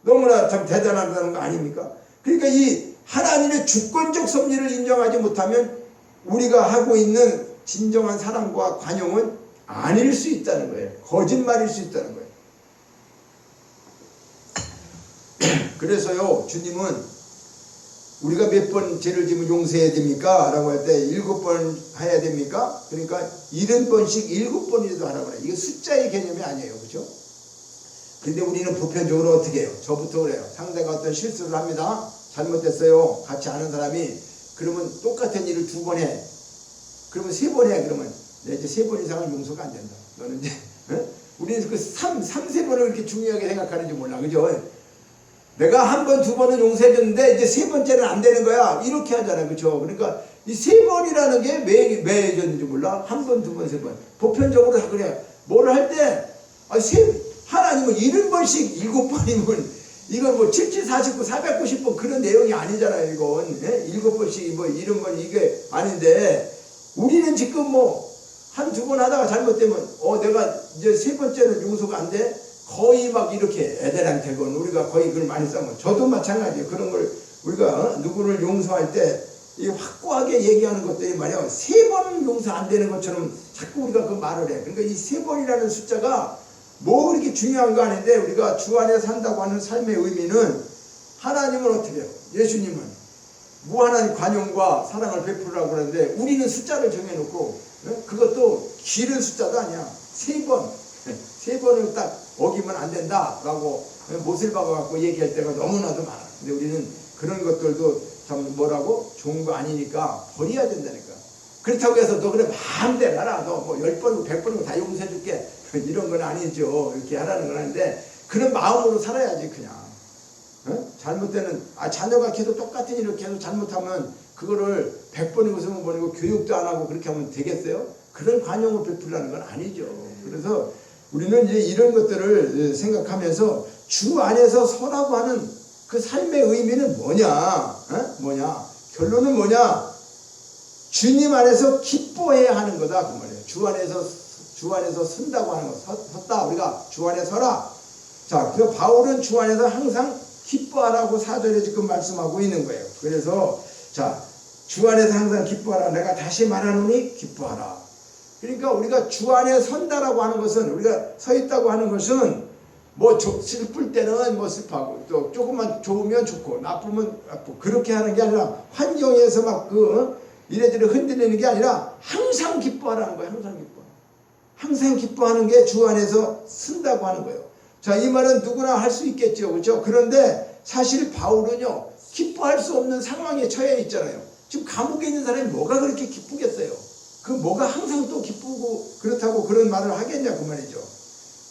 너무나 참 대단하다는 거 아닙니까? 그러니까 이 하나님의 주권적 섭리를 인정하지 못하면 우리가 하고 있는 진정한 사랑과 관용은 아닐 수 있다는 거예요. 거짓말일 수 있다는 거예요. 그래서요, 주님은 우리가 몇 번 죄를 지면 용서해야 됩니까? 라고 할 때 7번 해야 됩니까? 그러니까 70번씩 7번이라도 하라고 그래요. 이게 숫자의 개념이 아니에요. 그렇죠? 근데 우리는 보편적으로 어떻게 해요? 저부터 그래요. 상대가 어떤 실수를 합니다. 잘못됐어요. 같이 아는 사람이. 그러면 똑같은 일을 2번 해. 그러면 3번 해. 그러면 이제 3번 이상은 용서가 안 된다. 너는 이제 우리는 그 3, 4번을 그렇게 중요하게 생각하는지 몰라. 그죠? 내가 한 번, 두 번은 용서해 줬는데 이제 세 번째는 안 되는 거야. 이렇게 하잖아요. 그렇죠? 그러니까 이 세 번이라는 게 왜 해줬는지 몰라? 한 번, 두 번, 세 번. 보편적으로 다 그래. 뭘 할 때, 하나님은 70번씩 7번이면, 이건 뭐 77, 49, 490번 그런 내용이 아니잖아요, 이건. 예? 7번씩 뭐 70번 이게 아닌데, 우리는 지금 뭐, 한 두 번 하다가 잘못되면, 내가 이제 세 번째는 용서가 안 돼? 거의 막 이렇게 애들한테건 우리가 거의 그걸 많이 싸면, 저도 마찬가지예요. 그런 걸 우리가 누구를 용서할 때, 이 확고하게 얘기하는 것들이 말이야, 세 번은 용서 안 되는 것처럼 자꾸 우리가 그 말을 해. 그러니까 이 세 번이라는 숫자가 뭐 그렇게 중요한 거 아닌데, 우리가 주 안에 산다고 하는 삶의 의미는, 하나님은 어떻게 해요? 예수님은 무한한 관용과 사랑을 베풀으라고 그러는데, 우리는 숫자를 정해놓고, 그것도 길은 숫자도 아니야. 세 번을 딱 어기면 안 된다라고 못을 박아갖고 얘기할 때가 너무나도 많아. 근데 우리는 그런 것들도 참 뭐라고? 좋은 거 아니니까 버려야 된다니까. 그렇다고 해서 너 그래 마음대로 하라. 너 뭐 10번이고 100번이고 다 용서해줄게. 이런 건 아니죠. 이렇게 하라는 건 아닌데, 그런 마음으로 살아야지 그냥. 잘못되는, 자녀가 계속 똑같은 일을 계속 잘못하면 그거를 100번이고 20번이고 교육도 안 하고 그렇게 하면 되겠어요? 그런 관용을 베풀라는 건 아니죠. 그래서 우리는 이제 이런 것들을 생각하면서 주 안에서 서라고 하는 그 삶의 의미는 뭐냐? 결론은 뭐냐? 주님 안에서 기뻐해야 하는 거다. 그 말이에요. 주 안에서 선다고 하는 거. 섰다. 우리가 주 안에 서라. 자, 그 바울은 주 안에서 항상 기뻐하라고 4절에 지금 말씀하고 있는 거예요. 그래서, 자, 주 안에서 항상 기뻐하라. 내가 다시 말하노니 기뻐하라. 그러니까 우리가 주 안에 선다라고 하는 것은, 우리가 서 있다고 하는 것은, 뭐 슬플 때는 뭐 슬프고, 또 조금만 좋으면 좋고 나쁘면 나쁘고, 그렇게 하는 게 아니라 환경에서 막 이래저래 흔들리는 게 아니라 항상 기뻐하라는 거예요. 항상 기뻐하는 게 주 안에서 쓴다고 하는 거예요. 자, 이 말은 누구나 할 수 있겠죠. 그렇죠? 그런데 사실 바울은요, 기뻐할 수 없는 상황에 처해 있잖아요. 지금 감옥에 있는 사람이 뭐가 그렇게 기쁘겠어요? 그 뭐가 항상 또 기쁘고 그렇다고 그런 말을 하겠냐 그 말이죠.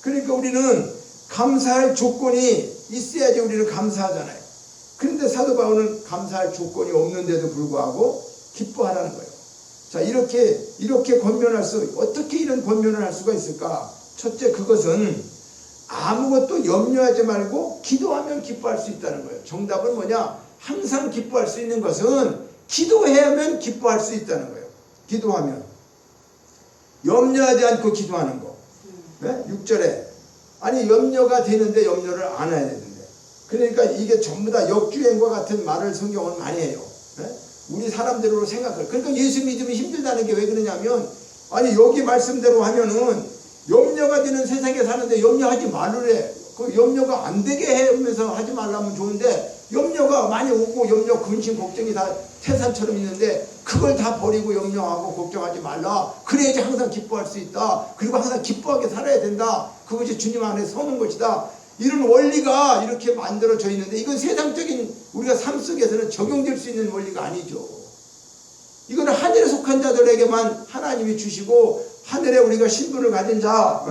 그러니까 우리는 감사할 조건이 있어야지 우리는 감사하잖아요. 그런데 사도 바울은 감사할 조건이 없는데도 불구하고 기뻐하라는 거예요. 자, 이렇게 권면할 어떻게 이런 권면을 할 수가 있을까? 첫째, 그것은 아무것도 염려하지 말고 기도하면 기뻐할 수 있다는 거예요. 정답은 뭐냐? 항상 기뻐할 수 있는 것은 기도해야만 기뻐할 수 있다는 거예요. 기도하면. 염려하지 않고 기도하는 거. 네? 6절에. 아니, 염려가 되는데 염려를 안 해야 되는데. 그러니까 이게 전부 다 역주행과 같은 말을 성경은 많이 해요. 네? 우리 사람대로 생각할. 그러니까 예수 믿으면 힘들다는 게 왜 그러냐면, 아니, 여기 말씀대로 하면은 염려가 되는 세상에 사는데 염려하지 말으래. 그 염려가 안 되게 하면서 하지 말라면 좋은데, 염려가 많이 오고 염려, 근심, 걱정이 다 태산처럼 있는데 그걸 다 버리고 염려하고 걱정하지 말라. 그래야지 항상 기뻐할 수 있다. 그리고 항상 기뻐하게 살아야 된다. 그것이 주님 안에 서는 것이다. 이런 원리가 이렇게 만들어져 있는데, 이건 세상적인 우리가 삶 속에서는 적용될 수 있는 원리가 아니죠. 이거는 하늘에 속한 자들에게만 하나님이 주시고, 하늘에 우리가 신분을 가진 자,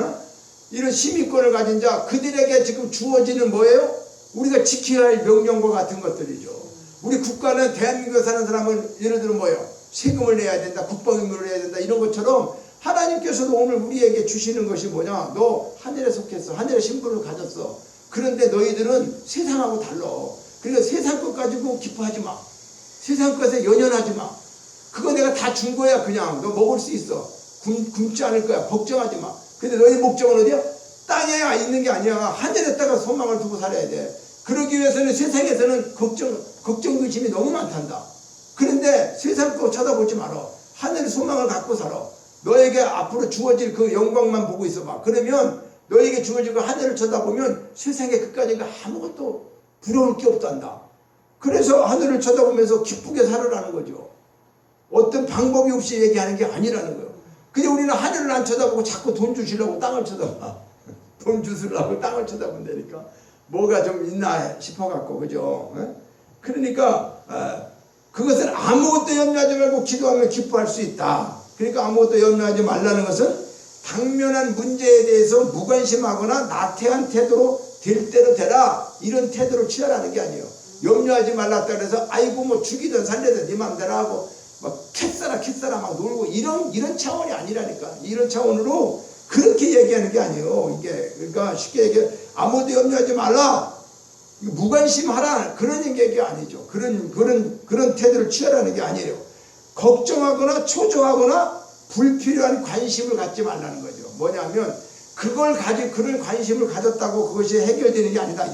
이런 시민권을 가진 자, 그들에게 지금 주어지는 뭐예요? 우리가 지켜야 할 명령과 같은 것들이죠. 우리 국가는 대한민국에 사는 사람은 예를 들어 뭐예요? 세금을 내야 된다, 국방의무를 해야 된다, 이런 것처럼 하나님께서도 오늘 우리에게 주시는 것이 뭐냐? 너 하늘에 속했어. 하늘의 신분을 가졌어. 그런데 너희들은 세상하고 달라. 그러니까 세상 것 가지고 기뻐하지 마. 세상 것에 연연하지 마. 그거 내가 다 준 거야. 그냥 너 먹을 수 있어. 굶지 않을 거야. 걱정하지 마. 근데 너희 목적은 어디야? 땅에 있는 게 아니야. 하늘에다가 소망을 두고 살아야 돼. 그러기 위해서는 세상에서는 걱정 근심이 너무 많단다. 그런데 세상 거 쳐다보지 마라. 하늘의 소망을 갖고 살아. 너에게 앞으로 주어질 그 영광만 보고 있어봐. 그러면 너에게 주어질 그 하늘을 쳐다보면 세상에 그까짓 거 아무것도 부러울 게 없단다. 그래서 하늘을 쳐다보면서 기쁘게 살으라는 거죠. 어떤 방법이 없이 얘기하는 게 아니라는 거예요. 근데 우리는 하늘을 안 쳐다보고 자꾸 돈 주시려고 땅을 쳐다봐. 돈 주시려고 땅을 쳐다본다니까 뭐가 좀 있나 싶어갖고, 그죠? 그러니까 그것은 아무것도 염려하지 말고 기도하면 기뻐할 수 있다. 그러니까 아무것도 염려하지 말라는 것은 당면한 문제에 대해서 무관심하거나 나태한 태도로 될 대로 되라. 이런 태도를 취하라는 게 아니에요. 염려하지 말라 그래서 아이고 뭐 죽이든 살리든 네 맘대로 하고 막 캣사라 막 놀고 이런 차원이 아니라니까. 이런 차원으로 그렇게 얘기하는 게 아니에요. 이게 그러니까 쉽게 얘기해 아무도 염려하지 말라, 무관심하라, 그런 얘기가 아니죠. 그런 태도를 취하라는 게 아니에요. 걱정하거나 초조하거나 불필요한 관심을 갖지 말라는 거죠. 뭐냐면 그런 관심을 가졌다고 그것이 해결되는 게 아니다.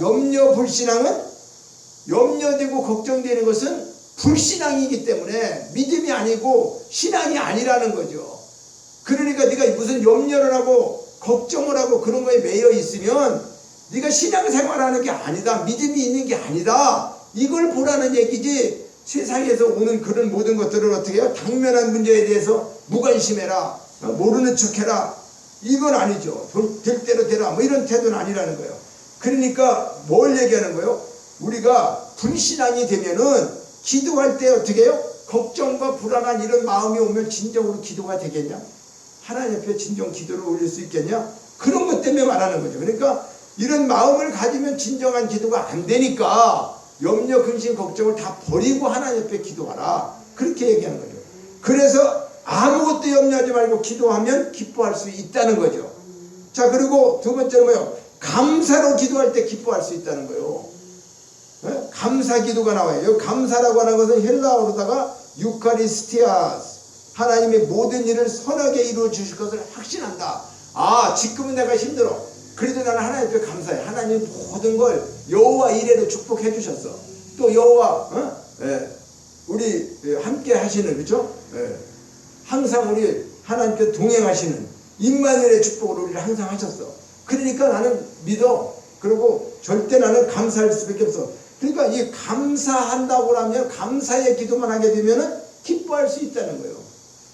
염려되고 걱정되는 것은 불신앙이기 때문에 믿음이 아니고 신앙이 아니라는 거죠. 그러니까 네가 무슨 염려를 하고 걱정을 하고 그런 거에 매여 있으면 네가 신앙생활하는 게 아니다. 믿음이 있는 게 아니다. 이걸 보라는 얘기지. 세상에서 오는 그런 모든 것들을 어떻게 해요? 당면한 문제에 대해서 무관심해라, 모르는 척해라, 이건 아니죠. 될 대로 되라, 뭐 이런 태도는 아니라는 거예요. 그러니까 뭘 얘기하는 거예요? 우리가 불신앙이 되면은 기도할 때 어떻게 해요? 걱정과 불안한 이런 마음이 오면 진정으로 기도가 되겠냐? 하나님 앞에 진정 기도를 올릴 수 있겠냐? 그런 것 때문에 말하는 거죠. 그러니까 이런 마음을 가지면 진정한 기도가 안 되니까 염려, 근심, 걱정을 다 버리고 하나님 앞에 기도하라, 그렇게 얘기하는 거죠. 그래서 아무것도 염려하지 말고 기도하면 기뻐할 수 있다는 거죠. 자, 그리고 두 번째는 뭐예요? 감사로 기도할 때 기뻐할 수 있다는 거예요. 네? 감사 기도가 나와요. 여기 감사라고 하는 것은 헬라어로다가 유카리스티아스, 하나님의 모든 일을 선하게 이루어 주실 것을 확신한다. 아, 지금은 내가 힘들어. 그래도 나는 하나님 앞에 감사해. 하나님 모든 걸 여호와 이레로 축복해 주셨어. 또 여호와 우리 함께 하시는, 그렇죠? 항상 우리 하나님께 동행하시는 임마누엘의 축복을 우리를 항상 하셨어. 그러니까 나는 믿어. 그리고 절대 나는 감사할 수밖에 없어. 그러니까 이 감사한다고 하면 감사의 기도만 하게 되면은 기뻐할 수 있다는 거예요.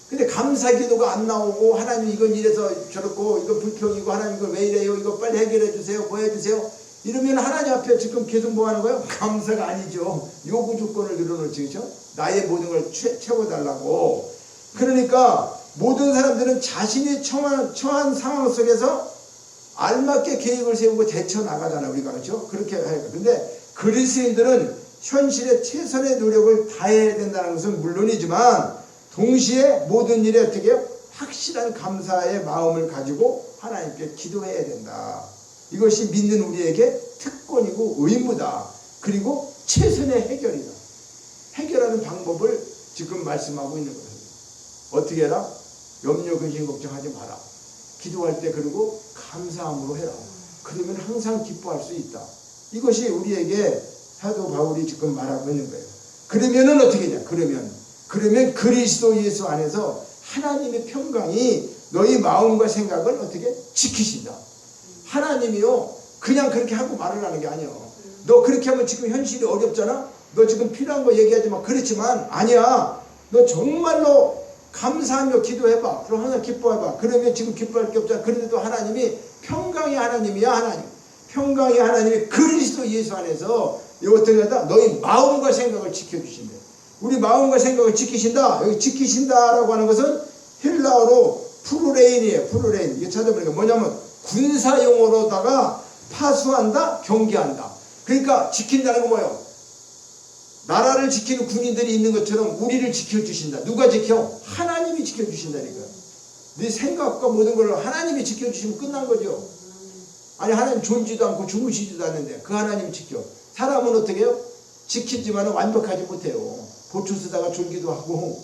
근데 감사 기도가 안 나오고 하나님 이건 이래서 저렇고 이건 불평이고 하나님 이거 왜 이래요, 이거 빨리 해결해 주세요, 뭐 해주세요, 이러면 하나님 앞에 지금 계속 뭐 하는 거예요? 감사가 아니죠. 요구 조건을 늘어놓지, 그렇죠? 나의 모든 걸 채워달라고. 그러니까 모든 사람들은 자신이 처한 상황 속에서 알맞게 계획을 세우고 대처 나가잖아, 우리가, 그렇죠? 그렇게 해요. 근데 그리스도인들은 현실에 최선의 노력을 다해야 된다는 것은 물론이지만 동시에 모든 일에 어떻게 해요? 확실한 감사의 마음을 가지고 하나님께 기도해야 된다. 이것이 믿는 우리에게 특권이고 의무다. 그리고 최선의 해결이다. 해결하는 방법을 지금 말씀하고 있는 거예요. 어떻게 해라? 염려, 근심, 걱정하지 마라. 기도할 때 그리고 감사함으로 해라. 그러면 항상 기뻐할 수 있다. 이것이 우리에게 사도 바울이 지금 말하고 있는 거예요. 그러면은 어떻게 하냐? 그러면 그리스도 예수 안에서 하나님의 평강이 너희 마음과 생각을 어떻게 지키신다. 하나님이요, 그냥 그렇게 하고 말을 하는 게 아니에요. 너 그렇게 하면 지금 현실이 어렵잖아. 너 지금 필요한 거 얘기하지 마. 그렇지만 아니야. 너 정말로 감사하며 기도해봐. 그럼 항상 기뻐해봐. 그러면 지금 기뻐할 게 없잖아. 그런데도 하나님이 평강의 하나님이야. 하나님. 평강의 하나님이 그리스도 예수 안에서 어떻게 하다? 너희 마음과 생각을 지켜주신대. 우리 마음과 생각을 지키신다. 여기 지키신다라고 하는 것은 헬라어로 프루레인이에요. 프루레인. 이게 찾아보니까 뭐냐면 군사용어로다가 파수한다, 경계한다. 그러니까 지킨다는 건 뭐예요? 나라를 지키는 군인들이 있는 것처럼 우리를 지켜주신다. 누가 지켜? 하나님이 지켜주신다니까요. 네 생각과 모든 걸 하나님이 지켜주시면 끝난 거죠. 아니, 하나님 졸지도 않고 주무시지도 않는데 그 하나님이 지켜. 사람은 어떻게 해요? 지키지만 완벽하지 못해요. 보초 쓰다가 졸기도 하고,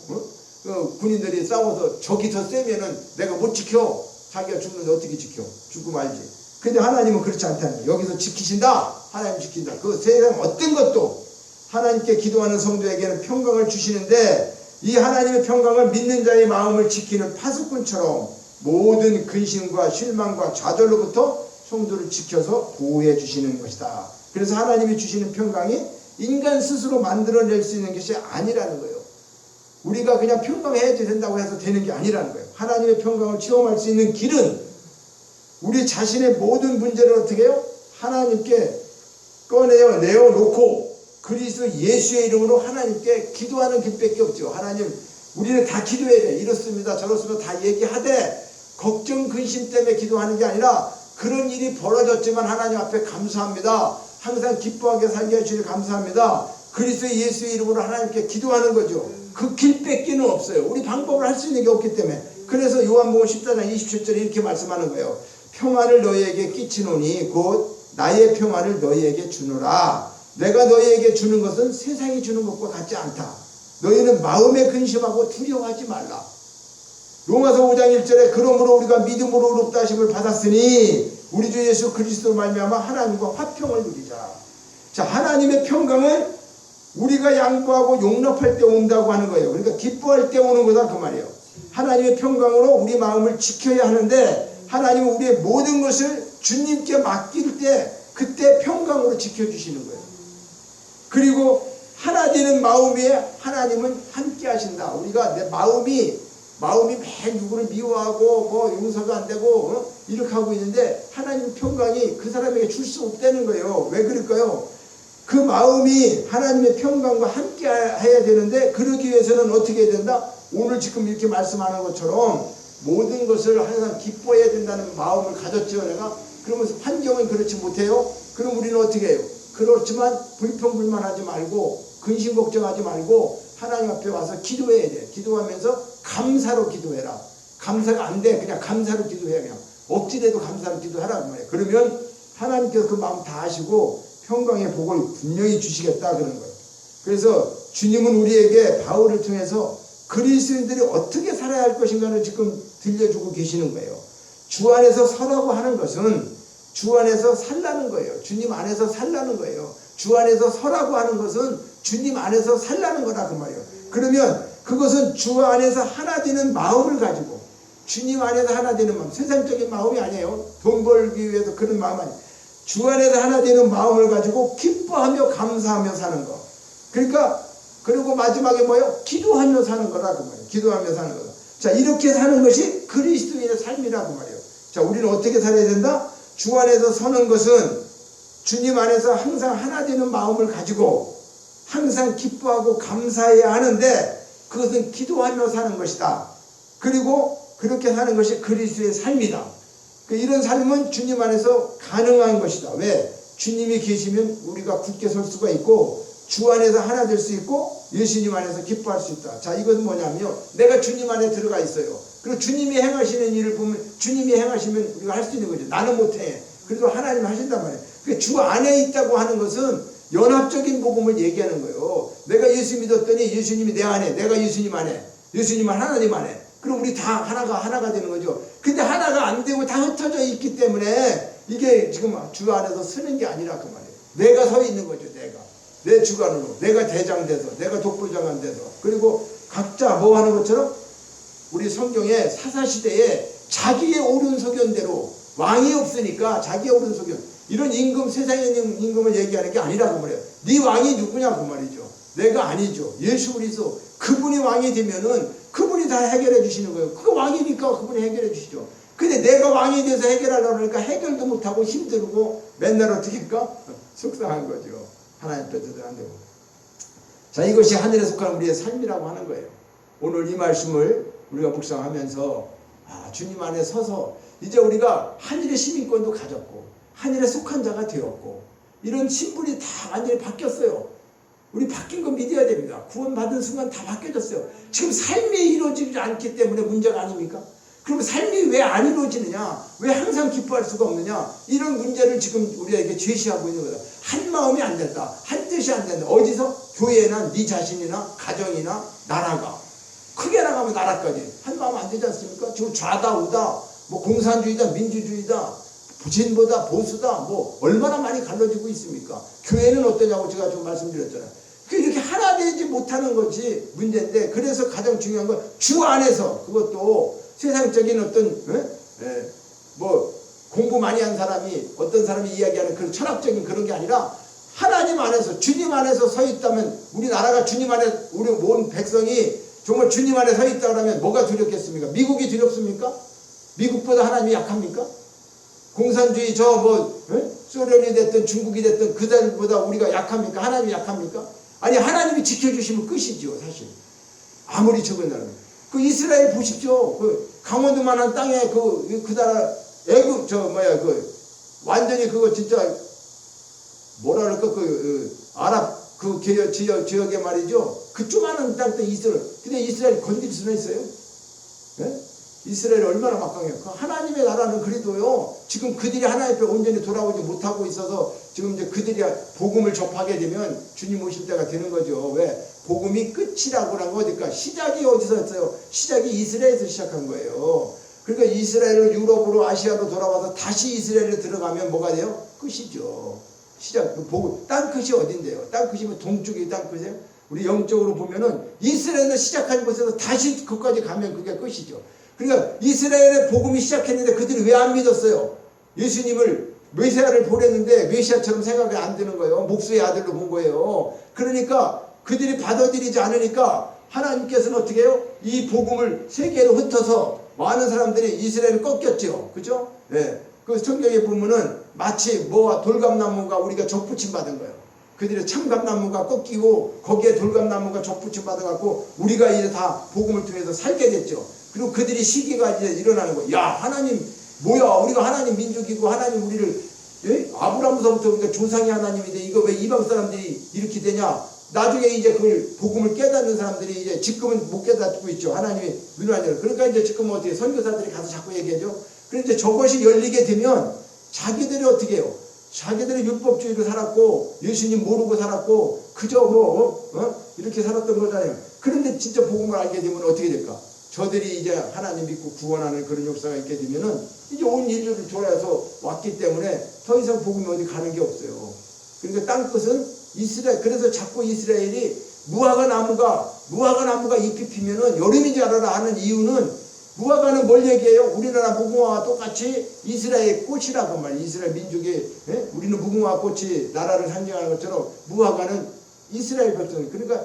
군인들이 싸워서 적이 더 세면은 내가 못 지켜. 자기가 죽는데 어떻게 지켜? 죽고 말지. 근데 하나님은 그렇지 않다는 거예요. 여기서 지키신다. 하나님 지킨다. 그 세상 어떤 것도 하나님께 기도하는 성도에게는 평강을 주시는데, 이 하나님의 평강을 믿는 자의 마음을 지키는 파수꾼처럼 모든 근심과 실망과 좌절로부터 성도를 지켜서 보호해 주시는 것이다. 그래서 하나님이 주시는 평강이 인간 스스로 만들어낼 수 있는 것이 아니라는 거예요. 우리가 그냥 평강해야 된다고 해서 되는 게 아니라는 거예요. 하나님의 평강을 체험할 수 있는 길은 우리 자신의 모든 문제를 어떻게 해요? 하나님께 내어놓고 그리스도 예수의 이름으로 하나님께 기도하는 길밖에 없죠. 하나님, 우리는 다 기도해야 돼. 이렇습니다, 저렇습니다 다 얘기하되 걱정, 근심 때문에 기도하는 게 아니라 그런 일이 벌어졌지만 하나님 앞에 감사합니다. 항상 기뻐하게 살게 해주시니 감사합니다. 그리스도 예수의 이름으로 하나님께 기도하는 거죠. 그 길 뺏기는 없어요. 우리 방법을 할 수 있는 게 없기 때문에. 그래서 요한복음 14장 27절에 이렇게 말씀하는 거예요. 평안을 너희에게 끼치노니 곧 나의 평안을 너희에게 주노라. 내가 너희에게 주는 것은 세상이 주는 것과 같지 않다. 너희는 마음에 근심하고 두려워하지 말라. 로마서 5장 1절에 그러므로 우리가 믿음으로 의롭다 하심을 받았으니 우리 주 예수 그리스도로 말미암아 하나님과 화평을 누리자. 자, 하나님의 평강은 우리가 양보하고 용납할 때 온다고 하는 거예요. 그러니까 기뻐할 때 오는 거다 그 말이에요. 하나님의 평강으로 우리 마음을 지켜야 하는데 하나님은 우리의 모든 것을 주님께 맡길 때 그때 평강으로 지켜주시는 거예요. 그리고 하나 되는 마음에 하나님은 함께 하신다. 우리가 내 마음이 매 누구를 미워하고 뭐 용서도 안 되고 이렇게 하고 있는데 하나님 평강이 그 사람에게 줄 수 없다는 거예요. 왜 그럴까요? 그 마음이 하나님의 평강과 함께 해야 되는데 그러기 위해서는 어떻게 해야 된다? 오늘 지금 이렇게 말씀하는 것처럼 모든 것을 항상 기뻐해야 된다는 마음을 가졌죠 내가. 그러면서 환경은 그렇지 못해요. 그럼 우리는 어떻게 해요? 그렇지만 불평불만하지 말고 근심 걱정하지 말고 하나님 앞에 와서 기도해야 돼. 기도하면서 감사로 기도해라. 감사가 안 돼. 그냥 감사로 기도해. 그냥 억지라도 감사로 기도하라 그 말이에요. 그러면 하나님께서 그 마음 다 하시고 평강의 복을 분명히 주시겠다 그런 거예요. 그래서 주님은 우리에게 바울을 통해서 그리스도인들이 어떻게 살아야 할 것인가를 지금 들려주고 계시는 거예요. 주 안에서 서라고 하는 것은 주 안에서 살라는 거예요. 주님 안에서 살라는 거예요. 주 안에서 서라고 하는 것은 주님 안에서 살라는 거다 그 말이에요. 그러면 그것은 주 안에서 하나 되는 마음을 가지고 주님 안에서 하나 되는 마음, 세상적인 마음이 아니에요. 돈 벌기 위해서 그런 마음 아니에요. 주 안에서 하나 되는 마음을 가지고 기뻐하며 감사하며 사는 거. 그러니까 그리고 마지막에 뭐예요? 기도하며 사는 거라 그 말이에요. 기도하며 사는 거다. 자, 이렇게 사는 것이 그리스도인의 삶이라고 말이에요. 자, 우리는 어떻게 살아야 된다? 주 안에서 서는 것은 주님 안에서 항상 하나 되는 마음을 가지고 항상 기뻐하고 감사해야 하는데 그것은 기도하며 사는 것이다. 그리고 그렇게 사는 것이 그리스도의 삶이다. 이런 삶은 주님 안에서 가능한 것이다. 왜? 주님이 계시면 우리가 굳게 설 수가 있고 주 안에서 하나 될 수 있고 예수님 안에서 기뻐할 수 있다. 자, 이것은 뭐냐면요. 내가 주님 안에 들어가 있어요. 그리고 주님이 행하시는 일을 보면 주님이 행하시면 우리가 할 수 있는 거죠. 나는 못해. 그래도 하나님 하신단 말이에요. 그러니까 주 안에 있다고 하는 것은 연합적인 복음을 얘기하는 거예요. 내가 예수 믿었더니 예수님이 내 안에, 내가 예수님 안에, 예수님은 하나님 안에. 그럼 우리 다 하나가 되는 거죠. 근데 하나가 안 되고 다 흩어져 있기 때문에 이게 지금 주 안에서 서는 게 아니라 그 말이에요. 내가 서 있는 거죠. 내 주관으로. 내가 대장 돼서, 내가 독보장관 돼서. 그리고 각자 뭐 하는 것처럼 우리 성경에 사사시대에 자기의 옳은 소견대로 왕이 없으니까 자기의 옳은 소견. 이런 임금, 세상에 있는 임금을 얘기하는 게 아니라고 말해요. 네 왕이 누구냐 그 말이죠. 내가 아니죠. 예수 그리스도. 그분이 왕이 되면은 그분이 다 해결해 주시는 거예요. 그 왕이니까 그분이 해결해 주시죠. 근데 내가 왕이 돼서 해결하려고 하니까 해결도 못하고 힘들고 맨날 어떻게 할까? 속상한 거죠. 하나님 뜻대로 안 되고. 자, 이것이 하늘에 속한 우리의 삶이라고 하는 거예요. 오늘 이 말씀을 우리가 묵상하면서 주님 안에 서서 이제 우리가 하늘의 시민권도 가졌고 하늘에 속한 자가 되었고 이런 신분이 다 완전히 바뀌었어요. 우리 바뀐 거 믿어야 됩니다. 구원받은 순간 다 바뀌어졌어요. 지금 삶이 이루어지지 않기 때문에 문제가 아닙니까? 그럼 삶이 왜 안 이루어지느냐? 왜 항상 기뻐할 수가 없느냐? 이런 문제를 지금 우리에게 제시하고 있는 거다. 한 마음이 안 된다. 한 뜻이 안 된다. 어디서? 교회나 네 자신이나 가정이나 나라가. 크게 나가면 나라까지. 한 마음 안 되지 않습니까? 지금 좌다 우다 뭐 공산주의다 민주주의다 진보다 보수다 뭐 얼마나 많이 갈라지고 있습니까? 교회는 어떠냐고 제가 좀 말씀드렸잖아요. 이렇게 하나 되지 못하는 것이 문제인데 그래서 가장 중요한 건 주 안에서 그것도 세상적인 어떤 뭐 공부 많이 한 사람이 어떤 사람이 이야기하는 그런 철학적인 그런 게 아니라 하나님 안에서 주님 안에서 서 있다면 우리나라가 주님 안에 우리 온 백성이 정말 주님 안에 서 있다 그러면 뭐가 두렵겠습니까? 미국이 두렵습니까? 미국보다 하나님이 약합니까? 공산주의 소련이 됐든 중국이 됐든 그들보다 우리가 약합니까? 하나님이 약합니까? 아니 하나님이 지켜주시면 끝이죠 사실. 아무리 적은 나라. 그 이스라엘 보십시오. 그 강원도만한 땅에 그 나라 애국 완전히 그거 진짜 뭐라 그럴까 아랍 지역에 말이죠. 그 조그마한 땅도 이스라엘. 근데 이스라엘 건들 수는 있어요? 예? 이스라엘이 얼마나 막강해요. 그 하나님의 나라는 그래도요. 지금 그들이 하나님 앞에 온전히 돌아오지 못하고 있어서 지금 이제 그들이 복음을 접하게 되면 주님 오실 때가 되는 거죠. 왜? 복음이 끝이라고 하는 거 어딜까? 시작이 어디서 했어요? 시작이 이스라엘에서 시작한 거예요. 그러니까 이스라엘을 유럽으로 아시아로 돌아와서 다시 이스라엘에 들어가면 뭐가 돼요? 끝이죠. 시작. 복음. 땅끝이 어딘데요? 땅끝이면 동쪽이 땅끝이에요? 우리 영적으로 보면은 이스라엘을 시작한 곳에서 다시 그까지 가면 그게 끝이죠. 그러니까 이스라엘의 복음이 시작했는데 그들이 왜 안 믿었어요? 예수님을 메시아를 보냈는데 메시아처럼 생각이 안 드는 거예요. 목수의 아들로 본 거예요. 그러니까 그들이 받아들이지 않으니까 하나님께서는 어떻게 해요? 이 복음을 세계로 흩어서 많은 사람들이 이스라엘을 꺾였죠. 그죠? 네. 그 성경에 보면은 마치 뭐와 돌감나무가 우리가 적붙임 받은 거예요. 그들의 참감나무가 꺾이고 거기에 돌감나무가 적붙임 받아갖고 우리가 이제 다 복음을 통해서 살게 됐죠. 그리고 그들이 시기가 이제 일어나는 거예요. 야, 하나님 뭐야? 우리가 하나님 민족이고 하나님 우리를 아브라함서부터 우리가 조상이 하나님인데 이거 왜 이방 사람들이 이렇게 되냐? 나중에 이제 그걸 복음을 깨닫는 사람들이 이제 지금은 못 깨닫고 있죠. 하나님이 눈을 안 열어. 그러니까 이제 지금 어떻게 선교사들이 가서 자꾸 얘기하죠. 그런데 저것이 열리게 되면 자기들이 어떻게 해요? 자기들이 율법주의로 살았고 예수님 모르고 살았고 그저 이렇게 살았던 거잖아요. 그런데 진짜 복음을 알게 되면 어떻게 될까? 저들이 이제 하나님 믿고 구원하는 그런 역사가 있게 되면은 이제 온 인류를 돌아서 왔기 때문에 더 이상 복음이 어디 가는 게 없어요. 그러니까 땅끝은 이스라엘. 그래서 자꾸 이스라엘이 무화과 나무가 잎이 피면은 여름인 줄 알아라 하는 이유는 무화과는 뭘 얘기해요? 우리나라 무궁화와 똑같이 이스라엘 꽃이라고 말이에요. 이스라엘 민족이 우리는 무궁화 꽃이 나라를 상징하는 것처럼 무화과는 이스라엘 백성. 그러니까